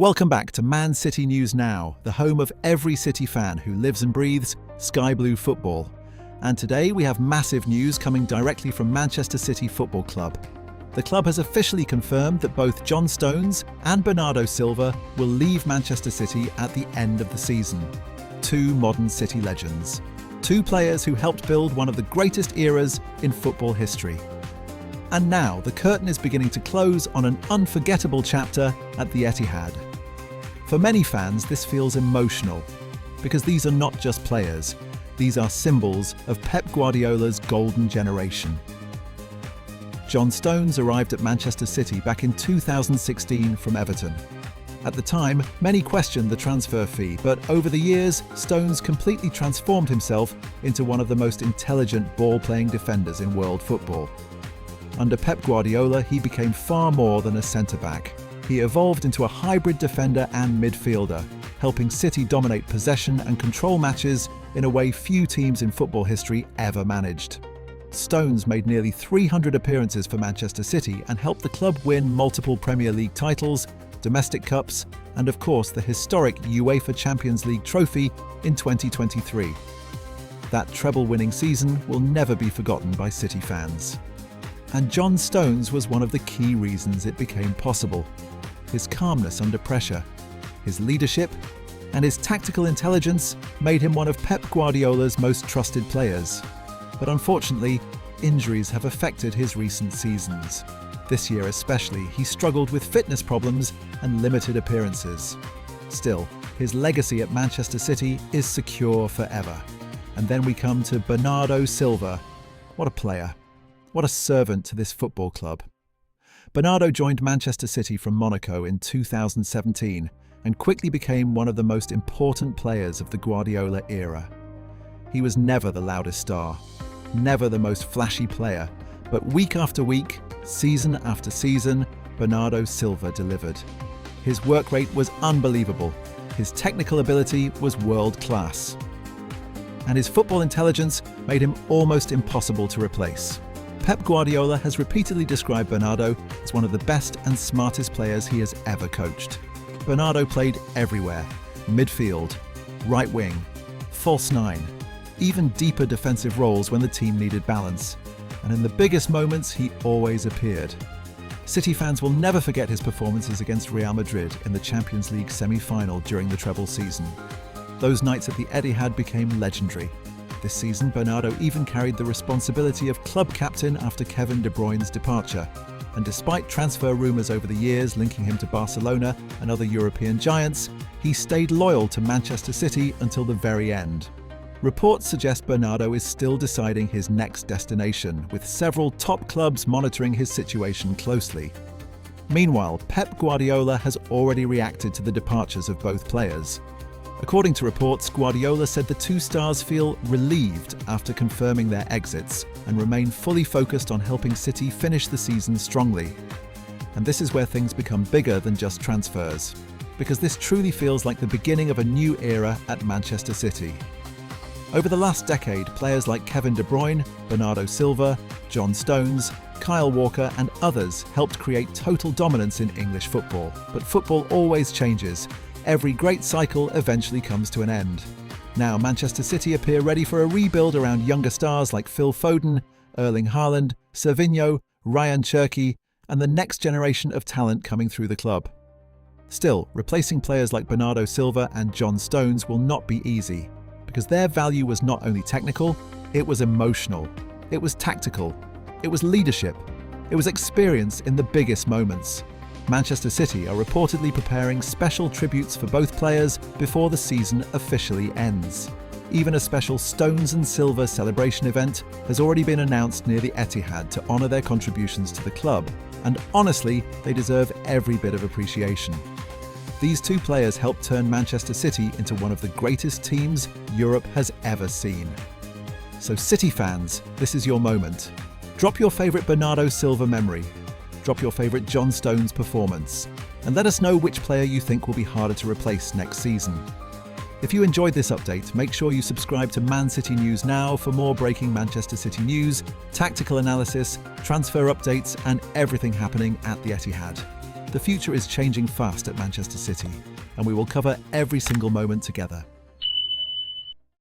Welcome back to Man City News Now, the home of every City fan who lives and breathes sky blue football. And today we have massive news coming directly from Manchester City Football Club. The club has officially confirmed that both John Stones and Bernardo Silva will leave Manchester City at the end of the season. Two modern City legends. Two players who helped build one of the greatest eras in football history. And now the curtain is beginning to close on an unforgettable chapter at the Etihad. For many fans, this feels emotional, because these are not just players, these are symbols of Pep Guardiola's golden generation. John Stones arrived at Manchester City back in 2016 from Everton. At the time, many questioned the transfer fee, but over the years, Stones completely transformed himself into one of the most intelligent ball-playing defenders in world football. Under Pep Guardiola, he became far more than a centre-back. He evolved into a hybrid defender and midfielder, helping City dominate possession and control matches in a way few teams in football history ever managed. Stones made nearly 300 appearances for Manchester City and helped the club win multiple Premier League titles, domestic cups, and of course the historic UEFA Champions League trophy in 2023. That treble-winning season will never be forgotten by City fans. And John Stones was one of the key reasons it became possible. His calmness under pressure, his leadership, and his tactical intelligence made him one of Pep Guardiola's most trusted players. But unfortunately, injuries have affected his recent seasons. This year especially, he struggled with fitness problems and limited appearances. Still, his legacy at Manchester City is secure forever. And then we come to Bernardo Silva. What a player. What a servant to this football club. Bernardo joined Manchester City from Monaco in 2017 and quickly became one of the most important players of the Guardiola era. He was never the loudest star, never the most flashy player, but week after week, season after season, Bernardo Silva delivered. His work rate was unbelievable, his technical ability was world-class, and his football intelligence made him almost impossible to replace. Pep Guardiola has repeatedly described Bernardo as one of the best and smartest players he has ever coached. Bernardo played everywhere: midfield, right wing, false nine, even deeper defensive roles when the team needed balance. And in the biggest moments, he always appeared. City fans will never forget his performances against Real Madrid in the Champions League semi-final during the treble season. Those nights at the Etihad became legendary. This season, Bernardo even carried the responsibility of club captain after Kevin De Bruyne's departure. And despite transfer rumours over the years linking him to Barcelona and other European giants, he stayed loyal to Manchester City until the very end. Reports suggest Bernardo is still deciding his next destination, with several top clubs monitoring his situation closely. Meanwhile, Pep Guardiola has already reacted to the departures of both players. According to reports, Guardiola said the two stars feel relieved after confirming their exits and remain fully focused on helping City finish the season strongly. And this is where things become bigger than just transfers, because this truly feels like the beginning of a new era at Manchester City. Over the last decade, players like Kevin De Bruyne, Bernardo Silva, John Stones, Kyle Walker and others helped create total dominance in English football. But football always changes. Every great cycle eventually comes to an end. Now Manchester City appear ready for a rebuild around younger stars like Phil Foden, Erling Haaland, Servinho, Ryan Cherki, and the next generation of talent coming through the club. Still, replacing players like Bernardo Silva and John Stones will not be easy, because their value was not only technical, it was emotional, it was tactical, it was leadership, it was experience in the biggest moments. Manchester City are reportedly preparing special tributes for both players before the season officially ends. Even a special Stones and Silva celebration event has already been announced near the Etihad to honour their contributions to the club, and honestly, they deserve every bit of appreciation. These two players helped turn Manchester City into one of the greatest teams Europe has ever seen. So City fans, this is your moment. Drop your favourite Bernardo Silva memory. Drop your favourite John Stones performance, and let us know which player you think will be harder to replace next season. If you enjoyed this update, make sure you subscribe to Man City News Now for more breaking Manchester City news, tactical analysis, transfer updates, and everything happening at the Etihad. The future is changing fast at Manchester City, and we will cover every single moment together.